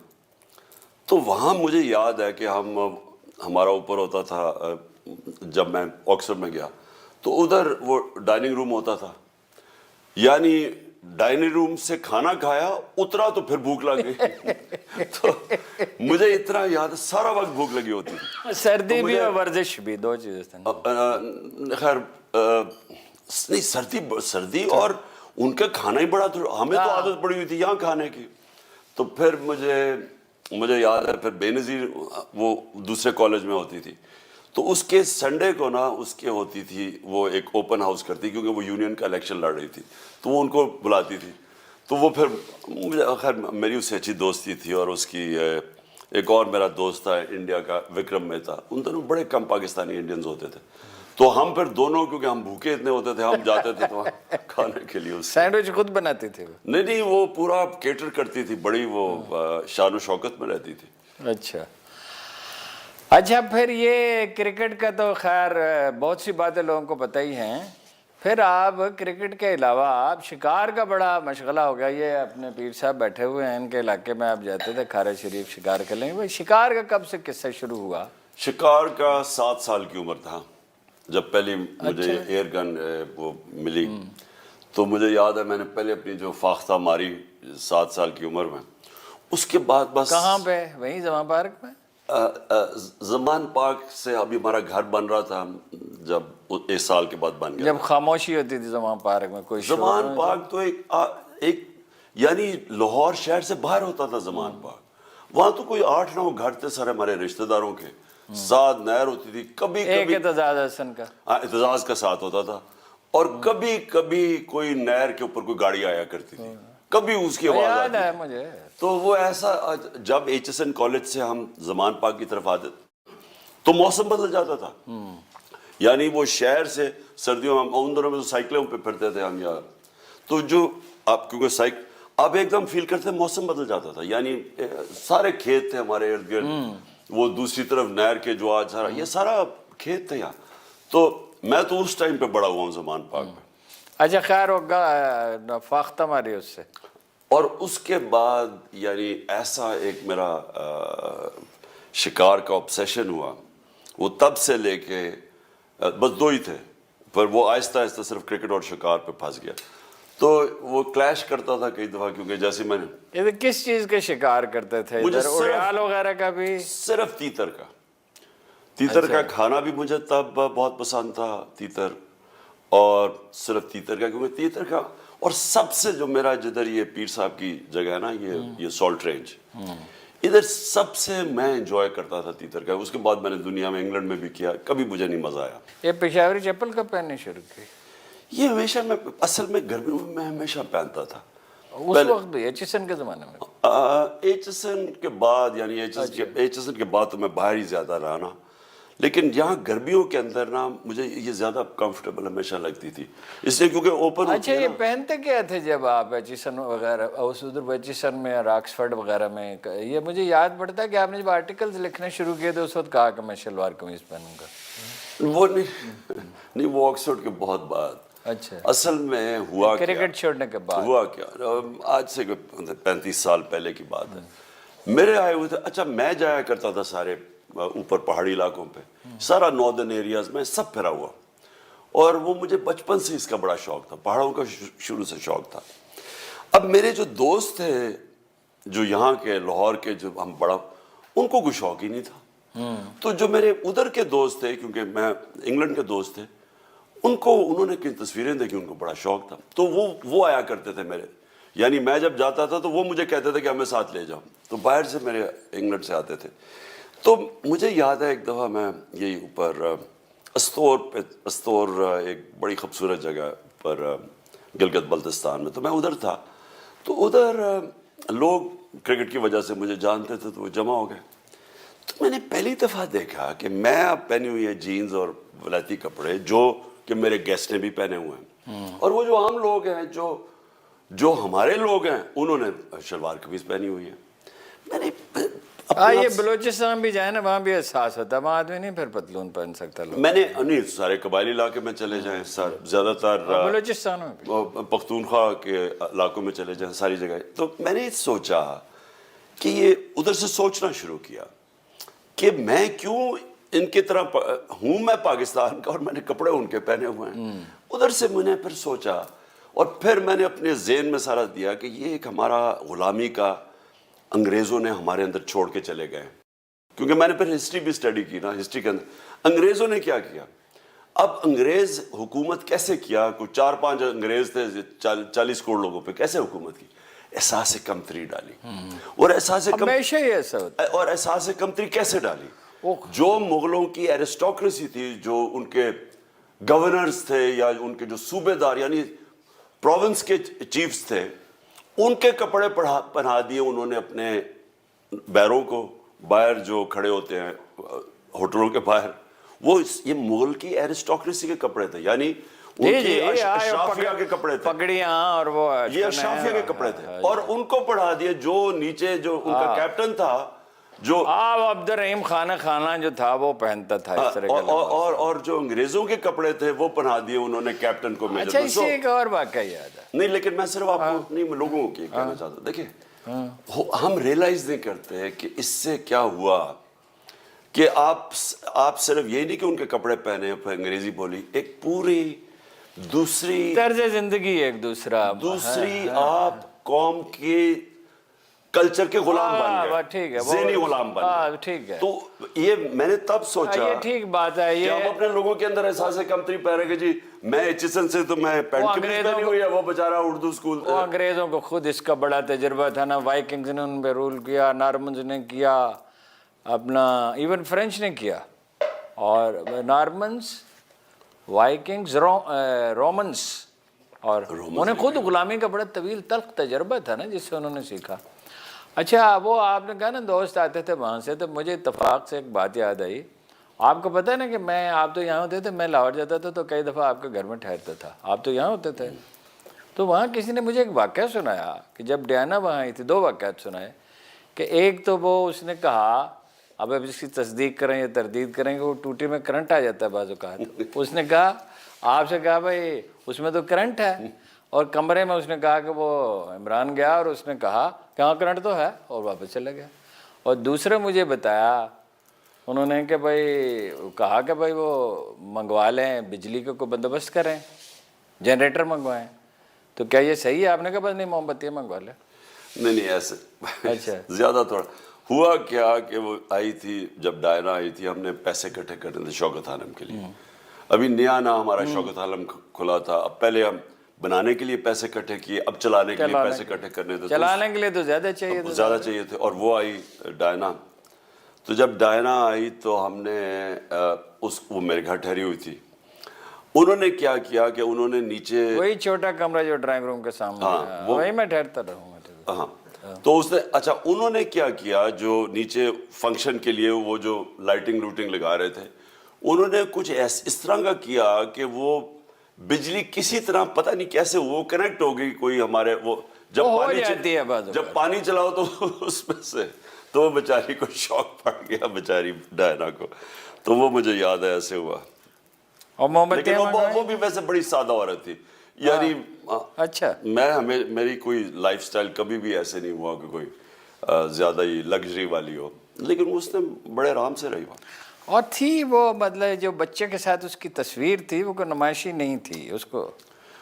تو وہاں مجھے یاد ہے کہ ہمارا اوپر ہوتا تھا, جب میں آکسفورڈ میں گیا تو ادھر وہ ڈائننگ روم ہوتا تھا, یعنی ڈائننگ روم سے کھانا کھایا, اترا تو پھر بھوک لگ گئی. تو مجھے اتنا یاد ہے سارا وقت بھوک لگی ہوتی تھی. سردی بھی اور ورزش بھی, 2 چیزیں. خیر نہیں, سردی اور ان کا کھانا ہی بڑا, ہمیں تو عادت پڑی ہوئی تھی یہاں کھانے کی. تو پھر مجھے یاد ہے پھر بے نظیر وہ دوسرے کالج میں ہوتی تھی, تو اس کے سنڈے کو نا اس کے ہوتی تھی وہ ایک اوپن ہاؤس کرتی, کیونکہ وہ یونین کا الیکشن لڑ رہی تھی, تو وہ ان کو بلاتی تھی. تو وہ پھر مجھے خیر میری اس سے اچھی دوستی تھی, اور اس کی ایک اور میرا دوست تھا انڈیا کا, وکرم مہتا, ان دونوں بڑے کم پاکستانی انڈینز ہوتے تھے. تو ہم پھر دونوں, کیونکہ ہم بھوکے اتنے ہوتے تھے, ہم جاتے تھے تو کھانے کے لیے. سینڈوچ خود بناتی تھی؟ نہیں, وہ پورا کیٹر کرتی تھی, بڑی وہ شان و شوکت میں رہتی تھی. اچھا, پھر یہ کرکٹ کا تو خیر بہت سی باتیں لوگوں کو پتہ ہی ہیں. پھر آپ کرکٹ کے علاوہ آپ شکار کا بڑا مشغلہ ہو گیا. یہ اپنے پیر صاحب بیٹھے ہوئے ہیں, ان کے علاقے میں آپ جاتے تھے کھارا شریف شکار کرنے. بھائی شکار کا کب سے قصہ شروع ہوا؟ شکار کا 7 سال کی عمر تھا جب پہلی مجھے ایئر گن وہ ملی. تو مجھے یاد ہے میں نے پہلے اپنی جو فاختہ ماری 7 سال کی عمر میں. اس کے بعد بس. کہاں پہ؟ وہیں زمان پارک میں؟ زمان پارک سے ابھی ہمارا گھر بن رہا تھا, جب 1 سال کے بعد بن گیا. جب خاموشی ہوتی تھی زمان پارک میں, کوئی زمان پارک تو ایک یعنی لاہور شہر سے باہر ہوتا تھا زمان پارک. وہاں تو کوئی 8-9 گھر تھے سارے ہمارے رشتہ داروں کے, ساتھ نہر ہوتی تھی, کبھی ایک اعتزاز حسن کا, اعتزاز کا ساتھ ہوتا تھا, اور کبھی کبھی کوئی نہر کے اوپر کوئی گاڑی آیا کرتی تھی, کبھی اس کی آواز یاد ہے مجھے. تو وہ ایسا, جب HSN کالج سے ہم زمان پارک کی طرف آتے تو موسم بدل جاتا تھا. یعنی وہ شہر سے سردیوں میں ان دنوں میں تو سائیکلوں پہ پھرتے تھے ہم یار, تو جو آپ کیونکہ آپ ایک دم فیل کرتے موسم بدل جاتا تھا. یعنی سارے کھیت تھے ہمارے ارد گرد, وہ دوسری طرف نہر کے جو آج سارا یہ سارا کھیت تھے یہاں. تو میں تو اس ٹائم پہ بڑا ہوا ہوں زمان پارک میں. اچھا خیر ہوگا فاختہ ماری اس سے. اور اس کے بعد یعنی ایسا ایک میرا شکار کا obsession ہوا, وہ تب سے لے کے بس 2 ہی تھے, پر وہ آہستہ آہستہ صرف کرکٹ اور شکار پہ پھنس گیا. تو وہ کلیش کرتا تھا کئی دفعہ, کیونکہ جیسے میں نے کس چیز کے شکار کرتے تھے؟ اڑیال وغیرہ کا بھی؟ صرف تیتر کا. تیتر کا کھانا بھی مجھے تب بہت پسند تھا, تیتر, اور صرف تیتر کا, کیونکہ تیتر کا اور سب سے جو میرا جدھر یہ پیر صاحب کی جگہ ہے نا یہ سالٹ رینج، ادھر سب سے میں انجوائے کرتا تھا تیتر کا. اس کے بعد میں نے دنیا میں انگلینڈ میں بھی کیا، کبھی مجھے نہیں مزہ آیا. یہ پشاوری چپل کب پہننے شروع کی؟ یہ ہمیشہ میں اصل میں گرمیوں میں ہمیشہ پہنتا تھا. اس وقت بھی ایچسن کے زمانے میں؟ ایچسن کے بعد، یعنی ایچسن کے بعد تو میں باہر ہی زیادہ رہا نا، لیکن یہاں گرمیوں کے اندر نا مجھے یہ زیادہ کمفرٹیبل ہمیشہ لگتی تھی، اس لیے کیونکہ اوپن. اچھا یہ پہنتے کیا تھے جب آپ ایچسن وغیرہ ادھر ایچسن میں اور آکسفرڈ وغیرہ میں؟ یہ مجھے یاد پڑتا ہے کہ آپ نے جب آرٹیکلز لکھنے شروع کیے تھے اس وقت کہا کہ میں شلوار قمیض پہنوں گا. وہ نہیں، وہ آکسفورڈ کے بہت بعد. اچھا، اصل میں ہوا کرکٹ چھوڑنے کے بعد ہوا کیا، آج سے 35 سال پہلے کی بات ہے. میرے آئے ہوئے تھے. اچھا میں جایا کرتا تھا سارے اوپر پہاڑی علاقوں پہ، سارا ناردرن ایریاز میں سب پھرا ہوا، اور وہ مجھے بچپن سے اس کا بڑا شوق تھا، پہاڑوں کا شروع سے شوق تھا. اب میرے جو دوست تھے جو یہاں کے لاہور کے، جو ہم بڑا، ان کو کوئی شوق ہی نہیں تھا. تو جو میرے ادھر کے دوست تھے، کیونکہ میں انگلینڈ کے دوست تھے، انہوں نے کئی تصویریں دیکھی، ان کو بڑا شوق تھا. تو وہ آیا کرتے تھے میرے، یعنی میں جب جاتا تھا تو وہ مجھے کہتے تھے کہ ہمیں ساتھ لے جاؤ. تو باہر سے میرے انگلینڈ سے آتے تھے. تو مجھے یاد ہے ایک دفعہ میں یہی اوپر استور ایک بڑی خوبصورت جگہ پر گلگت بلتستان میں، تو میں ادھر تھا. تو ادھر لوگ کرکٹ کی وجہ سے مجھے جانتے تھے تو وہ جمع ہو گئے. تو میں نے پہلی دفعہ دیکھا کہ میں اب پہنی ہوئی ہے جینز اور ولایتی کپڑے جو کہ میرے گیسٹ نے بھی پہنے ہوئے ہیں، اور وہ جو عام لوگ ہیں جو ہمارے لوگ ہیں انہوں نے شلوار قمیض پہنی ہوئی ہے. میں نے یہ بلوچستان بھی جائے نا، وہاں بھی احساس ہوتا ہے، وہاں آدمی نہیں پھر پتلون پہن سکتا. میں نے نہیں، سارے قبائلی علاقے میں چلے جائیں، زیادہ تر بلوچستان میں پختونخوا کے علاقوں میں چلے جائیں، ساری جگہ. تو میں نے سوچا کہ یہ ادھر سے سوچنا شروع کیا کہ میں کیوں ان کی طرح ہوں، میں پاکستان کا اور میں نے کپڑے ان کے پہنے ہوئے ہیں. ادھر سے میں نے پھر سوچا، اور پھر میں نے اپنے ذہن میں سارا دیا کہ یہ ایک ہمارا غلامی کا انگریزوں نے ہمارے اندر چھوڑ کے چلے گئے. کیونکہ میں نے پھر ہسٹری بھی اسٹڈی کی نا، ہسٹری کے اندر انگریزوں نے کیا کیا. اب انگریز حکومت کیسے کیا، کوئی 4-5 انگریز تھے 40 کروڑ لوگوں پہ، کیسے حکومت کی؟ احساس کمتری ڈالی. اور احساس کمتری کیسے ڈالی؟ جو مغلوں کی ایرسٹوکریسی تھی، جو ان کے گورنرز تھے یا ان کے جو صوبے دار یعنی پروونس کے چیفز تھے، ان کے کپڑے پہنا دیے انہوں نے اپنے بیروں کو. باہر جو کھڑے ہوتے ہیں ہوٹلوں کے باہر، وہ یہ مغل کی ایرسٹوکریسی کے کپڑے تھے، یعنی ان کی اشرافیہ کے کپڑے تھے، پگڑیاں، اور وہ یہ اشرافیہ کے کپڑے تھے. اور ان کو پڑھا دیے جو نیچے جو ان کا کیپٹن تھا، جو عبد الرحیم خانہ جو تھا وہ پہنتا تھا اس طرح کا، اور جو انگریزوں کے کپڑے تھے وہ پہنا دیے انہوں نے کیپٹن کو. اچھا، اس سے ایک اور واقعہ یاد ہے. نہیں، لیکن میں صرف آپ کو نہیں، لوگوں کو کہنا چاہتا ہوں. دیکھیں، ہم ریلائز نہیں کرتے کہ اس سے کیا ہوا کہ آپ صرف یہ نہیں کہ ان کے کپڑے پہنے، انگریزی بولی، ایک پوری دوسری طرز زندگی، ایک دوسری آپ قوم کی کلچر کے غلام بن گئے، ذہنی غلام بن گئے. ٹھیک ہے. تو یہ میں نے تب سوچا، یہ ٹھیک بات ہے، کہ ہم اپنے لوگوں کے اندر احساس کمتری پہ رہے کہ جی میں ایچسن سے تو میں پینٹ قمیض پہنی ہوئی ہے، وہ بیچارہ اردو اسکول. وہ انگریزوں کو خود اس کا بڑا تجربہ تھا نا، وائکنگز نے ان پہ رول کیا، نارمنز نے کیا اپنا، ایون فرینچ نے کیا، اور نارمنز، وائکنگز، رومنز، اور انہیں خود غلامی کا بڑا طویل تلخ تجربہ تھا نا جس سے انہوں نے سیکھا. اچھا، وہ آپ نے کہا نا دوست آتے تھے وہاں سے، تو مجھے اتفاق سے ایک بات یاد آئی. آپ کو پتہ ہے نا کہ آپ تو یہاں ہوتے تھے، میں لاہور جاتا تھا تو کئی دفعہ آپ کے گھر میں ٹھہرتا تھا، آپ تو یہاں ہوتے تھے. تو وہاں کسی نے مجھے ایک واقعہ سنایا کہ جب ڈیانا وہاں آئی تھی، 2 واقعات سنائے. کہ ایک تو وہ اس نے کہا، اب اس کی تصدیق کریں یا تردید کریں کہ وہ ٹوٹی میں کرنٹ آ جاتا ہے بعض اوقات. اس نے کہا، آپ سے کہا بھائی اس میں تو کرنٹ ہے، اور کمرے میں اس نے کہا کہ وہ عمران گیا اور اس نے کہا کہ ہاں کرنٹ تو ہے، اور واپس چلا گیا. اور دوسرے مجھے بتایا انہوں نے کہ بھائی کہا کہ بھائی وہ منگوا لیں، بجلی کا کوئی بندوبست کریں، جنریٹر منگوائیں. تو کیا یہ صحیح ہے؟ آپ نے کہا بس نہیں، موم بتیاں منگوا لیں. نہیں ایسے اچھا، زیادہ تھوڑا ہوا کیا کہ وہ آئی تھی، جب ڈائنا آئی تھی، ہم نے پیسے اکٹھے کرنے تھے شوکت عالم کے لیے. ابھی نیا ہمارا شوکت عالم کھلا تھا. اب پہلے بنانے کے لیے پیسے اکٹھے کیے, اب چلانے کے لیے پیسے اکٹھے کرنے تھے, چلانے کے لیے تو زیادہ چاہیے تھے, زیادہ چاہیے تھے. اور وہ آئی ڈائنا. تو جب ڈائنا آئی تو ہم نے وہ میرے گھر ٹھہری ہوئی تھی. انہوں نے کیا کیا کہ انہوں نے نیچے وہی چھوٹا کمرہ جو ڈرائنگ روم کے سامنے, وہی میں ٹھہرتا رہوں گا. ہاں, تو اس نے اچھا انہوں نے کیا کیا, جو نیچے فنکشن کے لیے وہ جو لائٹنگ لوٹنگ لگا رہے تھے, انہوں نے کچھ اس طرح کا کیا کہ وہ بجلی کسی طرح پتہ نہیں کیسے وہ کنیکٹ ہو گئی کوئی ہمارے, وہ جب پانی چلاؤ تو اس میں سے, تو وہ بیچاری کو شوق پڑ گیا بیچاری ڈائنا کو. تو وہ مجھے یاد ہے ایسے ہوا. لیکن وہ بھی ویسے بڑی سادہ عورت تھی, یعنی اچھا میری کوئی لائف سٹائل کبھی بھی ایسے نہیں ہوا کہ کوئی زیادہ ہی لگژری والی ہو, لیکن اس نے بڑے آرام سے رہی. اور تھی وہ, مطلب جو بچے کے ساتھ اس کی تصویر تھی وہ کوئی نمائشی نہیں تھی, اس کو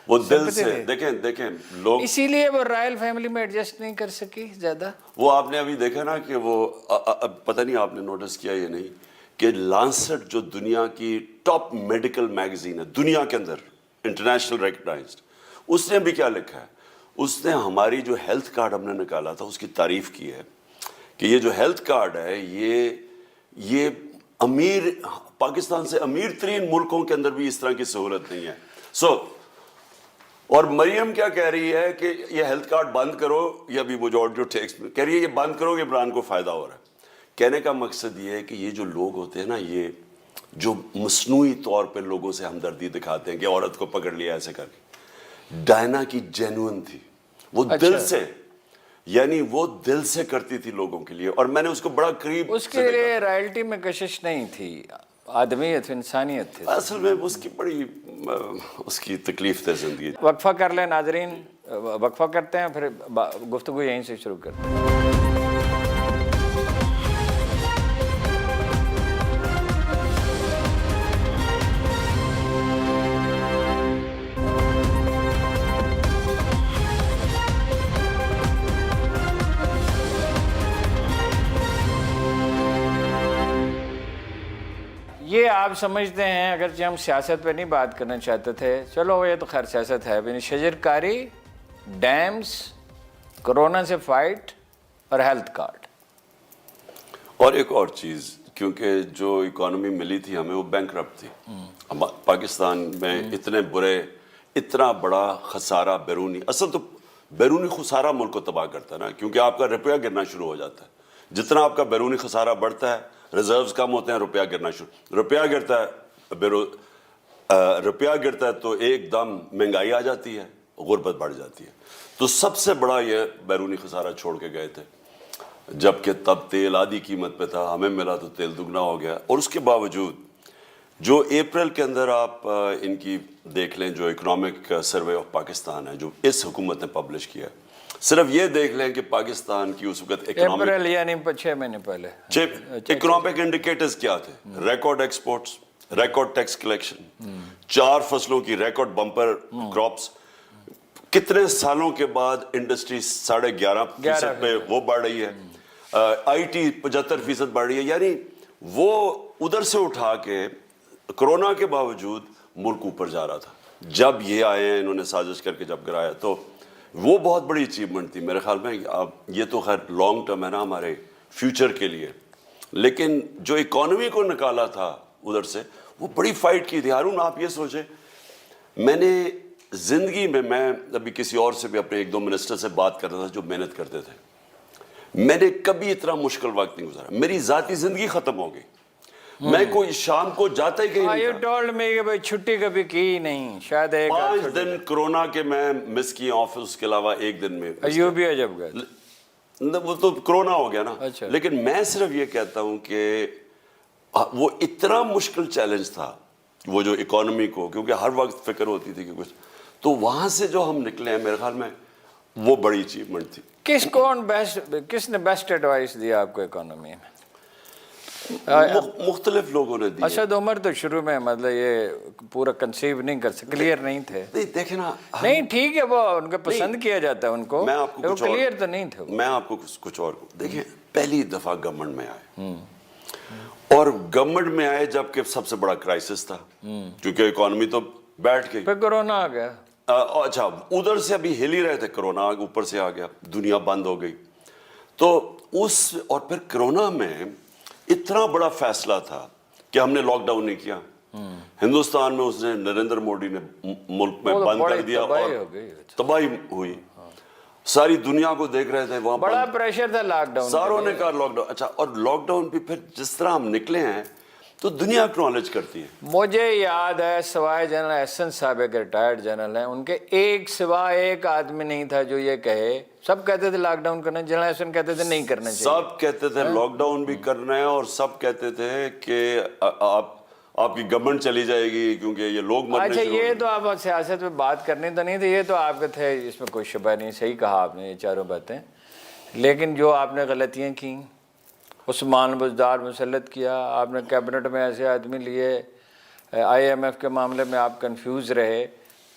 وہ دل سے دیکھیں لوگ, اسی لیے وہ رائل فیملی میں ایڈجسٹ نہیں کر سکی زیادہ. وہ آپ نے ابھی دیکھا نا کہ وہ پتہ نہیں آپ نے نوٹس کیا یا نہیں کہ لانسٹ جو دنیا کی ٹاپ میڈیکل میگزین ہے دنیا کے اندر, انٹرنیشنل ریکگنائزڈ, اس نے بھی کیا لکھا ہے, اس نے ہماری جو ہیلتھ کارڈ ہم نے نکالا تھا اس کی تعریف کی ہے کہ یہ جو ہیلتھ کارڈ ہے یہ امیر, پاکستان سے امیر ترین ملکوں کے اندر بھی اس طرح کی سہولت نہیں ہے. اور مریم کیا کہہ رہی ہے کہ یہ ہیلتھ کارڈ بند کرو, یا بھی وہ جو ٹیکس کہہ رہی ہے یہ بند کرو, یہ عمران کو فائدہ ہو رہا ہے. کہنے کا مقصد یہ ہے کہ یہ جو لوگ ہوتے ہیں نا, یہ جو مصنوعی طور پہ لوگوں سے ہمدردی دکھاتے ہیں کہ عورت کو پکڑ لیا ایسے کر کے, ڈائنا کی جینوئن تھی, وہ دل سے, یعنی وہ دل سے کرتی تھی لوگوں کے لیے. اور میں نے اس کو بڑا قریب, اس کے لیے رائلٹی میں کشش نہیں تھی, آدمیت انسانیت تھی اصل میں. اس کی بڑی اس کی تکلیف تھی زندگی. وقفہ کر لیں ناظرین, وقفہ کرتے ہیں, پھر گفتگو یہیں سے شروع کرتے ہیں. یہ آپ سمجھتے ہیں, اگرچہ ہم سیاست پہ نہیں بات کرنا چاہتے تھے, چلو یہ تو خیر سیاست ہے, یعنی شجرکاری, ڈیمز, کرونا سے فائٹ اور ہیلتھ کارڈ. اور ایک اور چیز, کیونکہ جو اکانومی ملی تھی ہمیں وہ بینکرپٹ تھی. پاکستان میں اتنے برے, اتنا بڑا خسارہ بیرونی, اصل تو بیرونی خسارہ ملک کو تباہ کرتا ہے نا, کیونکہ آپ کا روپیہ گرنا شروع ہو جاتا ہے. جتنا آپ کا بیرونی خسارہ بڑھتا ہے, ریزروز کم ہوتے ہیں, روپیہ گرنا شروع, روپیہ گرتا ہے تو ایک دم مہنگائی آ جاتی ہے, غربت بڑھ جاتی ہے. تو سب سے بڑا یہ بیرونی خسارہ چھوڑ کے گئے تھے, جبکہ تب تیل آدھی قیمت پہ تھا, ہمیں ملا تو تیل دگنا ہو گیا. اور اس کے باوجود جو اپریل کے اندر آپ ان کی دیکھ لیں, جو اکنامک سروے آف پاکستان ہے جو اس حکومت نے پبلش کیا ہے, صرف یہ دیکھ لیں کہ پاکستان کی اس وقت اپریل یعنی 6 مہینے پہلے اکنامک انڈیکیٹرز کیا تھے. Record exports, record tax collection, 4 فصلوں کی ریکارڈ بمپر کراپس, کتنے سالوں کے بعد انڈسٹری 11.5% پہ وہ بڑھ رہی ہے, آئی ٹی 75% بڑھ رہی ہے. یعنی وہ ادھر سے اٹھا کے کرونا کے باوجود ملک اوپر جا رہا تھا. جب یہ آئے ہیں, انہوں نے سازش کر کے جب گرایا, تو وہ بہت بڑی اچیومنٹ تھی میرے خیال میں. یہ تو خیر لانگ ٹرم ہے نا ہمارے فیوچر کے لیے, لیکن جو اکانومی کو نکالا تھا ادھر سے, وہ بڑی فائٹ کی تھی. ہارون آپ یہ سوچیں, میں نے زندگی میں ابھی کسی اور سے بھی اپنے 1-2 منسٹر سے بات کر رہا تھا جو محنت کرتے تھے, میں نے کبھی اتنا مشکل وقت نہیں گزارا. میری ذاتی زندگی ختم ہو گئی, میں کوئی شام کو جاتا ہی کہیں نہیں تھا. چھٹی کبھی کی نہیں, شاید 5 دن کرونا کے میں مس کیے آفس, کے علاوہ 1 دن میں ایوبیا جب گئے, وہ تو کرونا ہو گیا نا. لیکن میں صرف یہ کہتا ہوں کہ وہ اتنا مشکل چیلنج تھا وہ جو اکانومی کو, کیونکہ ہر وقت فکر ہوتی تھی کہ کچھ, تو وہاں سے جو ہم نکلے ہیں میرے خیال میں وہ بڑی اچیومنٹ تھی. کس نے بیسٹ ایڈوائس دیا آپ کو اکانومی میں؟ مختلف لوگوں نے دی. اسد عمر تو شروع میں مطلب یہ پورا کنسیو نہیں کر سکتے, کلیئر نہیں تھے. دیکھیں نا, نہیں ٹھیک ہے, وہ ان کو پسند کیا جاتا ہے ان کو, میں آپ کو کچھ کلیئر تو نہیں تھے. میں آپ کو کچھ اور دیکھیں, پہلی دفعہ گورنمنٹ میں آئے, اور گورنمنٹ میں آئے جب کہ سب سے بڑا کرائسس تھا, کیونکہ اکانومی تو بیٹھ گئی, پھر کرونا آ گیا. اچھا ادھر سے ابھی ہل ہی رہے تھے, کرونا اوپر سے آ گیا, دنیا بند ہو گئی. تو اور پھر کرونا میں اتنا بڑا فیصلہ تھا کہ ہم نے لاک ڈاؤن نہیں کیا. ہندوستان میں اس نے نریندر موڈی نے ملک میں بند کر دیا اور تباہی ہوئی. ساری دنیا کو دیکھ رہے تھے وہاں, بڑا پریشر تھا لاک ڈاؤن, ساروں نے کہا لاک ڈاؤن. اچھا, اور لاک ڈاؤن بھی پھر جس طرح ہم نکلے ہیں تو دنیا اکنالج کرتی ہے. مجھے یاد ہے سوائے جنرل احسن صاحب ایک ریٹائرڈ جنرل ہیں, ان کے ایک آدمی نہیں تھا جو یہ کہے, سب کہتے تھے لاک ڈاؤن کرنا, جنرل احسن کہتے تھے نہیں کرنا چاہیے, سب کہتے تھے لاک ڈاؤن بھی کرنا ہے, اور سب کہتے تھے کہ آپ کی گورنمنٹ چلی جائے گی کیونکہ یہ لوگ مرنے اچھا شروع یہ تو آپ سیاست میں بات کرنی تو نہیں تھی, یہ تو آپ کے تھے, اس میں کوئی شبہ نہیں, صحیح کہا آپ نے یہ چاروں باتیں. لیکن جو آپ نے غلطیاں کیں, عثمان بزدار مسلط کیا آپ نے, کیبنٹ میں ایسے آدمی لیے, آئی ایم ایف کے معاملے میں آپ کنفیوز رہے,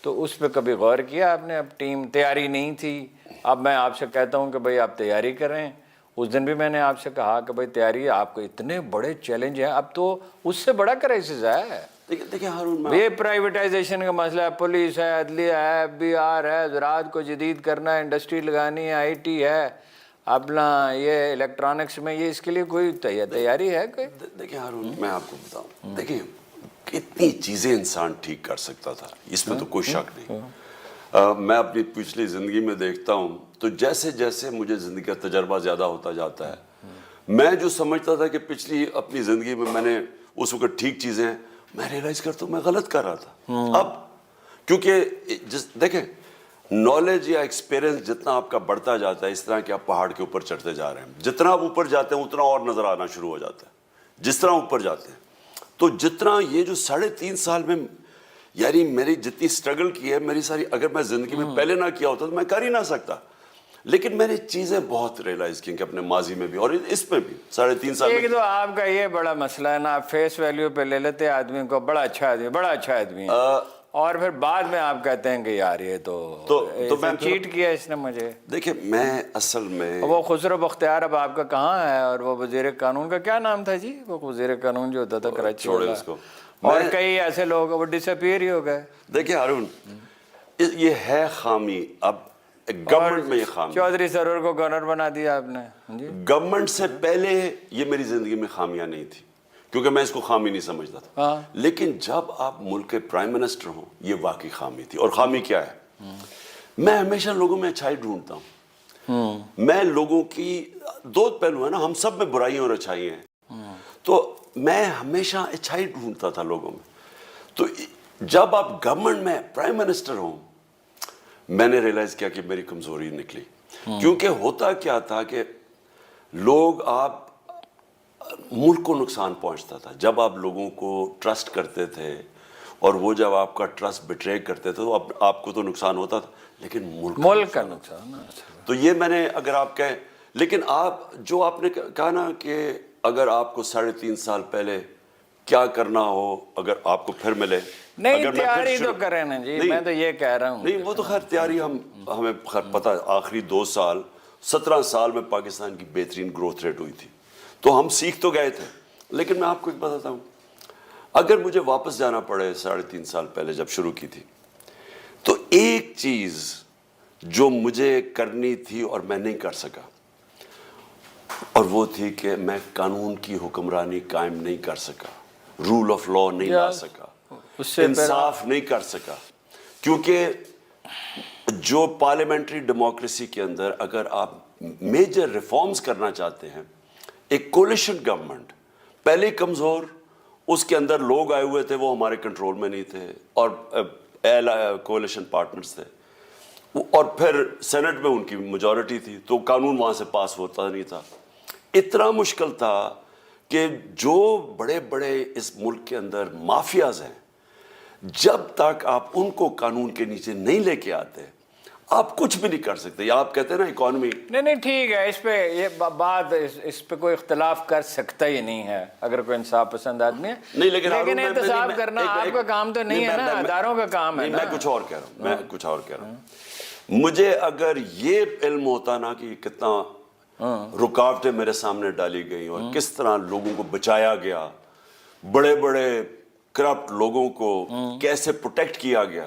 تو اس پہ کبھی غور کیا آپ نے؟ اب ٹیم تیاری نہیں تھی, اب میں آپ سے کہتا ہوں کہ بھئی آپ تیاری کریں. اس دن بھی میں نے آپ سے کہا کہ بھئی تیاری, آپ کو اتنے بڑے چیلنج ہیں, اب تو اس سے بڑا کرائسس ہے. دیکھیں ہارون, یہ پرائیویٹائزیشن کا مسئلہ ہے, پولیس ہے, عدلیہ ہے, FBR ہے, زراعت کو جدید کرنا ہے, انڈسٹری لگانی ہے, IT ہے, اپنا یہ الیکٹرانکس میں, یہ اس کے لیے کوئی تیاری ہے کوئی؟ دیکھیں ہارون, میں آپ کو بتاؤں, دیکھیں کتنی چیزیں انسان ٹھیک کر سکتا تھا, اس میں تو کوئی شک نہیں. میں اپنی پچھلی زندگی میں دیکھتا ہوں تو جیسے جیسے مجھے زندگی کا تجربہ زیادہ ہوتا جاتا ہے, میں جو سمجھتا تھا کہ پچھلی اپنی زندگی میں میں نے اس وقت ٹھیک چیزیں, میں ریلائز کرتا ہوں میں غلط کر رہا تھا. اب کیونکہ دیکھیں نالج یا ایکسپیرینس جتنا آپ کا بڑھتا جاتا ہے, اس طرح کہ آپ پہاڑ کے اوپر چڑھتے جا رہے ہیں, جتنا آپ اوپر جاتے ہیں اتنا اور نظر آنا شروع ہو جاتا ہے جس طرح اوپر جاتے ہیں. تو جتنا یہ جو 3.5 سال میں یعنی میری جتنی سٹرگل کی ہے, میری ساری, اگر میں زندگی میں پہلے نہ کیا ہوتا تو میں کر ہی نہ سکتا. لیکن میں نے چیزیں بہت ریلائز کی کہ اپنے ماضی میں بھی اور اس میں بھی 3.5 سال ایک تو آپ کا یہ بڑا مسئلہ ہے نا, آپ فیس ویلیو پہ لے لیتے آدمی کو, بڑا اچھا آدمی, بڑا اچھا آدمی ہے, اور پھر بعد میں آپ کہتے ہیں کہ یار یہ تو میں چیٹ کیا اس نے مجھے. دیکھیں میں اصل میں وہ خسرو بختیار اب آپ کا کہاں ہے, اور وہ وزیر قانون کا کیا نام تھا جی, وہ وزیر قانون جو ہوتا تھا کراچی والا, اس کو, اور کئی ایسے لوگ وہ ڈس اپیئر ہی ہو گئے. دیکھیں ہارون, یہ ہے خامی, اب گورنمنٹ میں یہ خامی, چودھری سرور کو گورنر بنا دیا آپ نے. گورنمنٹ سے پہلے یہ میری زندگی میں خامیاں نہیں تھی کیونکہ میں اس کو خامی نہیں سمجھتا تھا, لیکن جب آپ ملک کے پرائم منسٹر ہوں یہ واقعی خامی تھی. اور خامی کیا ہے؟ میں ہمیشہ لوگوں میں اچھائی ڈھونڈتا ہوں. میں لوگوں کی دو پہلو ہیں نا, ہم سب میں برائیاں اور اچھائیاں ہیں, تو میں ہمیشہ اچھائی ڈھونڈتا تھا لوگوں میں. تو جب آپ گورنمنٹ میں پرائم منسٹر ہوں, میں نے ریلائز کیا کہ میری کمزوری نکلی. کیونکہ ہوتا کیا تھا کہ لوگ, آپ ملک کو نقصان پہنچتا تھا جب آپ لوگوں کو ٹرسٹ کرتے تھے, اور وہ جب آپ کا ٹرسٹ بٹرے کرتے تھے تو آپ کو تو نقصان ہوتا تھا, لیکن ملک کا نقصان. تو یہ میں نے, اگر آپ کہیں, لیکن آپ جو آپ نے کہا نا کہ اگر آپ کو 3.5 سال پہلے کیا کرنا ہو, اگر آپ کو پھر ملے, نہیں تیاری تو کریں نا جی, میں تو یہ کہہ رہا ہوں. نہیں وہ تو خیر تیاری ہمیں پتہ ہے, آخری 2 سال 17 سال میں پاکستان کی بہترین گروتھ ریٹ ہوئی تھی, تو ہم سیکھ تو گئے تھے. لیکن میں آپ کو ایک بتاتا ہوں, اگر مجھے واپس جانا پڑے 3.5 سال پہلے جب شروع کی تھی, تو ایک چیز جو مجھے کرنی تھی اور میں نہیں کر سکا, اور وہ تھی کہ میں قانون کی حکمرانی قائم نہیں کر سکا, رول آف لا نہیں لا سکا, انصاف نہیں کر سکا. کیونکہ جو پارلیمنٹری ڈیموکریسی کے اندر اگر آپ میجر ریفارمز کرنا چاہتے ہیں, ایک کولیشن گورنمنٹ پہلے کمزور, اس کے اندر لوگ آئے ہوئے تھے وہ ہمارے کنٹرول میں نہیں تھے, اور کولیشن پارٹنرز تھے, اور پھر سینٹ میں ان کی میجورٹی تھی, تو قانون وہاں سے پاس ہوتا نہیں تھا. اتنا مشکل تھا کہ جو بڑے بڑے اس ملک کے اندر مافیاز ہیں, جب تک آپ ان کو قانون کے نیچے نہیں لے کے آتے آپ کچھ بھی نہیں کر سکتے. یا آپ کہتے ہیں نا اکانومی, نہیں ٹھیک ہے, اس پہ یہ بات, اس پہ کوئی اختلاف کر سکتا ہی نہیں ہے اگر کوئی انصاف پسند آدمی ہے. نہیں, لیکن احتساب کرنا آپ کا کام تو نہیں ہے نا, اداروں کا کام ہے. میں کچھ اور کہہ رہا ہوں, مجھے اگر یہ علم ہوتا نا کہ کتنا رکاوٹیں میرے سامنے ڈالی گئی اور کس طرح لوگوں کو بچایا گیا, بڑے بڑے کرپٹ لوگوں کو کیسے پروٹیکٹ کیا گیا,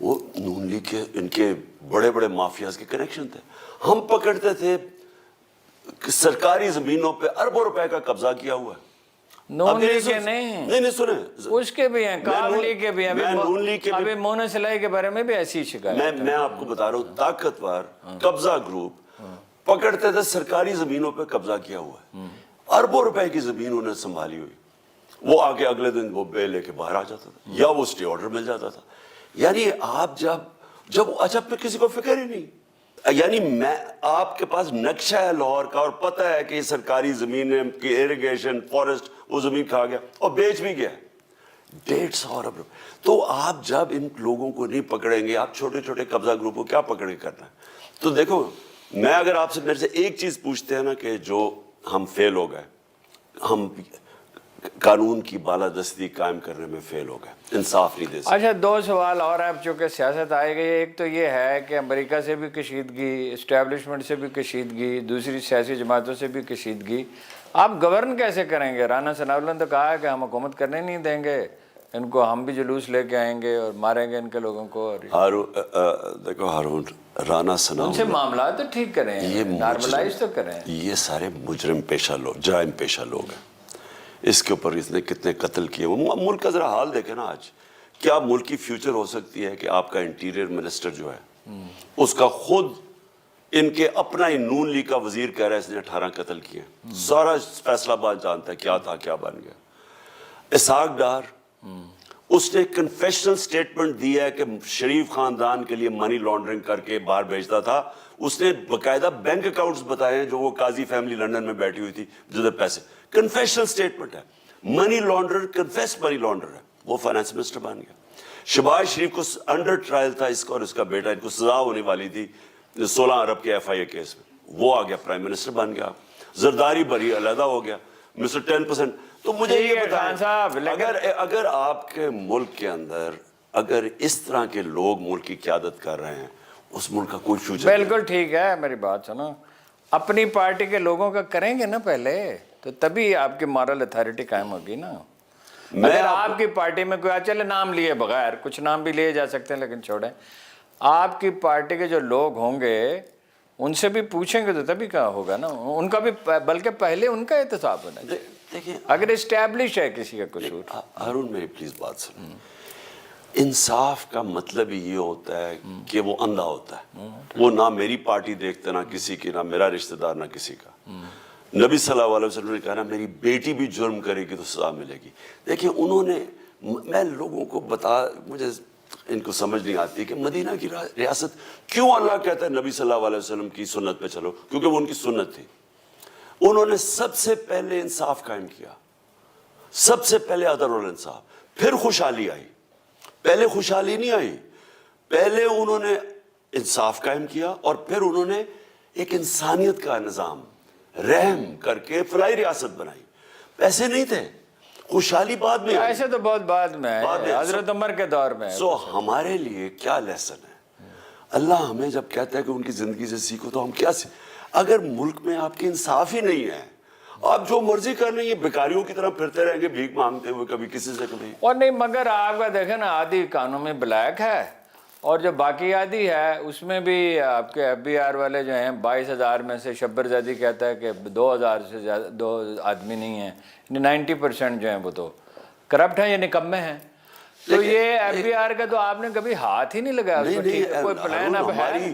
وہ نون لیگ کے ان کے بڑے بڑے مافیاز کے کنیکشن تھے. ہم پکڑتے تھے کہ سرکاری زمینوں پہ اربوں روپے کا قبضہ کیا ہوا ہے. نون لیگ کے نہیں سنیں, اس کے بھی ہیں, کاب لیگ کے بھی ہیں, میں نون لیگ کے ابھی مونا سلائی کے بارے میں بھی ایسی شکایت. میں آپ کو بتا رہا ہوں, طاقتور قبضہ گروپ پکڑتے تھے سرکاری زمینوں پہ قبضہ کیا ہوا ہے, اربوں روپے کی زمین انہیں سنبھالی ہوئی, وہ آگے اگلے دن وہ بے لے کے باہر آ جاتا تھا یا وہ اسٹے آرڈر مل جاتا تھا. یعنی آپ جب اجب پہ کسی کو فکر ہی نہیں. یعنی میں آپ کے پاس نقشہ ہے لاہور کا اور پتہ ہے کہ یہ سرکاری زمینیں کی ایریگیشن فارسٹ وہ زمین کھا گیا اور بیچ بھی گیا 150 ارب روپے. تو آپ جب ان لوگوں کو نہیں پکڑیں گے, آپ چھوٹے چھوٹے قبضہ گروپ کو کیا پکڑ کے کرنا ہے. تو دیکھو, میں اگر آپ سے میرے سے ایک چیز پوچھتے ہیں نا کہ جو ہم فیل ہو گئے, ہم قانون کی بالادستی قائم کرنے میں فیل ہو گئے, انصاف نہیں دے سکتے. اچھا 2 سوال اور اب چونکہ سیاست آئے گئی. ایک تو یہ ہے کہ امریکہ سے بھی کشیدگی, اسٹیبلشمنٹ سے بھی کشیدگی, دوسری سیاسی جماعتوں سے بھی کشیدگی. آپ گورن کیسے کریں گے؟ رانا ثناء اللہ نے تو کہا ہے کہ ہم حکومت کرنے نہیں دیں گے ان کو, ہم بھی جلوس لے کے آئیں گے اور ماریں گے ان کے لوگوں کو. دیکھو ہارون, رانا ثناء ان سے معاملات تو ٹھیک کریں, نارملائز تو کریں. یہ سارے مجرم پیشہ لوگ, جرائم پیشہ لوگ ہیں. اس کے اوپر اس نے کتنے قتل کیے. ملک کا ذرا حال دیکھیں نا آج. کیا ملک کی فیوچر ہو سکتی ہے کہ آپ کا انٹیریئر منسٹر جو ہے اس کا خود ان کے اپنا ہی نون لیگ کا وزیر کہہ رہا ہے اس نے 18 قتل کیے. سارا فیصلہ آباد جانتا ہے کیا تھا کیا بن گیا. اسحاق ڈار, اس نے کنفیشنل سٹیٹمنٹ دیا ہے کہ شریف خاندان کے لیے منی لانڈرنگ کر کے باہر بھیجتا تھا. اس نے باقاعدہ بینک اکاؤنٹس بتائے ہیں جو وہ قاضی فیملی لندن میں بیٹھی ہوئی تھی جدھر پیسے. کنفیشنل سٹیٹمنٹ ہے. منی لانڈر, کنفیس منی لانڈر ہے, وہ فائنانس منسٹر بن گیا. شہباز شریف کو انڈر ٹرائل تھا, اس کا اور اس کا بیٹا, ان کو سزا ہونے والی تھی 16 ارب کے FIA کیس میں, وہ آ گیا پرائم منسٹر بن گیا. زرداری بری علیحدہ ہو گیا, مسٹر 10%. تو مجھے یہ بتائیں, اگر آپ کے ملک کے اندر اگر اس طرح کے لوگ ملک کی قیادت کر رہے ہیں, اس ملک کا کوئی فیوچر. بالکل ٹھیک ہے, میری بات سنو. اپنی پارٹی کے لوگوں کا کریں گے نا پہلے, تو تبھی آپ کی مارل اتھارٹی قائم ہوگی نا. اگر آپ کی پارٹی میں کوئی, چلے نام لیے بغیر, کچھ نام بھی لیے جا سکتے ہیں لیکن چھوڑیں, آپ کی پارٹی کے جو لوگ ہوں گے ان سے بھی پوچھیں گے تو تبھی کہاں ہوگا نا. ان کا بھی, بلکہ پہلے ان کا احتساب ہونا چاہیے. دیکھیں, اگر اسٹیبلش ہے کسی کا قصور. ہارون میری پلیز بات سنیں. انصاف کا مطلب ہی یہ ہوتا ہے کہ وہ اندھا ہوتا ہے. وہ نہ میری پارٹی دیکھتا, نہ کسی کی, نہ میرا رشتہ دار, نہ کسی کا. نبی صلی اللہ علیہ وسلم نے کہا نا میری بیٹی بھی جرم کرے گی تو سزا ملے گی. دیکھیں انہوں نے, میں لوگوں کو مجھے ان کو سمجھ نہیں آتی کہ مدینہ کی ریاست کیوں اللہ کہتا ہے نبی صلی اللہ علیہ وسلم کی سنت پہ چلو, کیونکہ وہ ان کی سنت تھی. انہوں نے سب سے پہلے انصاف قائم کیا, سب سے پہلے عدل اور انصاف, پھر خوشحالی آئی. پہلے خوشحالی نہیں آئی, پہلے انہوں نے انصاف قائم کیا اور پھر انہوں نے ایک انسانیت کا نظام رحم کر کے فلاحی ریاست بنائی. پیسے نہیں تھے, خوشحالی بعد میں آئی. ایسے تو بہت بعد میں ہے, حضرت عمر کے دور میں. سو ہمارے لیے کیا لیسن ہے؟ اللہ ہمیں جب کہتا ہے کہ ان کی زندگی سے سیکھو تو ہم کیا اگر ملک میں آپ کی انصاف ہی نہیں ہے, آپ جو مرضی کر لیں, یہ بیکاریوں کی طرح پھرتے رہیں گے بھیک مانگتے ہوئے, کبھی کسی سے کبھی. اور نہیں, مگر آپ کا دیکھیں نا, آدھی قانون میں بلیک ہے اور جو باقی آدھی ہے اس میں بھی آپ کے FBR والے جو ہیں 22,000 میں سے شبر زیدی کہتا ہے کہ 2,000 سے زیادہ 2 آدمی نہیں ہیں, 90% جو ہیں وہ تو کرپٹ ہیں یا نکمے ہیں. تو یہ FBR کا تو آپ نے کبھی ہاتھ ہی نہیں لگایا اس پر. کوئی پلان اب ہے؟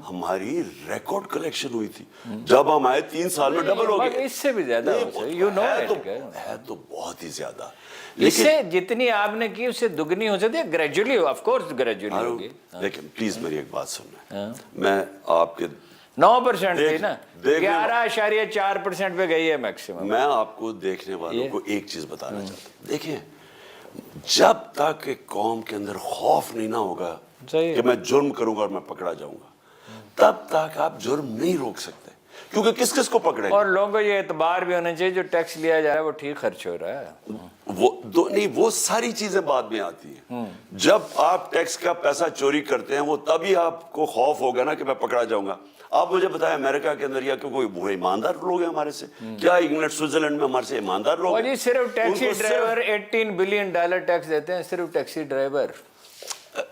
ہماری ریکارڈ کلیکشن ہوئی تھی جب ہم آئے 3 سال میں ڈبل ہو گئے. اس سے بھی زیادہ ہے تو بہت ہی زیادہ. اس سے جتنی آپ نے کی اس سے دگنی ہو سکتی ہے, گریجولی, آف کورس گریجولی ہوگی. لیکن پلیز میری ایک بات سنیں, میں آپ کے 9% تھی نا, 11.4% پہ گئی ہے میکسیمم. میں آپ کو دیکھنے والوں کو ایک چیز بتانا چاہتا ہوں. دیکھیں, جب تک ایک قوم کے اندر خوف نہیں نہ ہوگا کہ میں جرم کروں گا اور میں پکڑا جاؤں گا, تب تک آپ جرم نہیں روک سکتے, کیونکہ کس کس کو پکڑے. اور لوگوں کو یہ اعتبار بھی ہونا چاہیے جو ٹیکس لیا جا رہا ہے وہ ٹھیک خرچ ہو رہا ہے. وہ ساری چیزیں بعد میں آتی ہیں. جب آپ ٹیکس کا پیسہ چوری کرتے ہیں وہ تبھی آپ کو خوف ہوگا نا کہ میں پکڑا جاؤں گا. آپ مجھے بتائیں امریکہ کے اندر یا کوئی وہ ایماندار لوگ ہیں ہمارے سے, کیا انگلینڈ سوئٹزرلینڈ میں ہمارے سے ایماندار لوگ ہیں؟ صرف ٹیکسی ڈرائیور $18 بلین ٹیکس دیتے ہیں, صرف ٹیکسی ڈرائیور.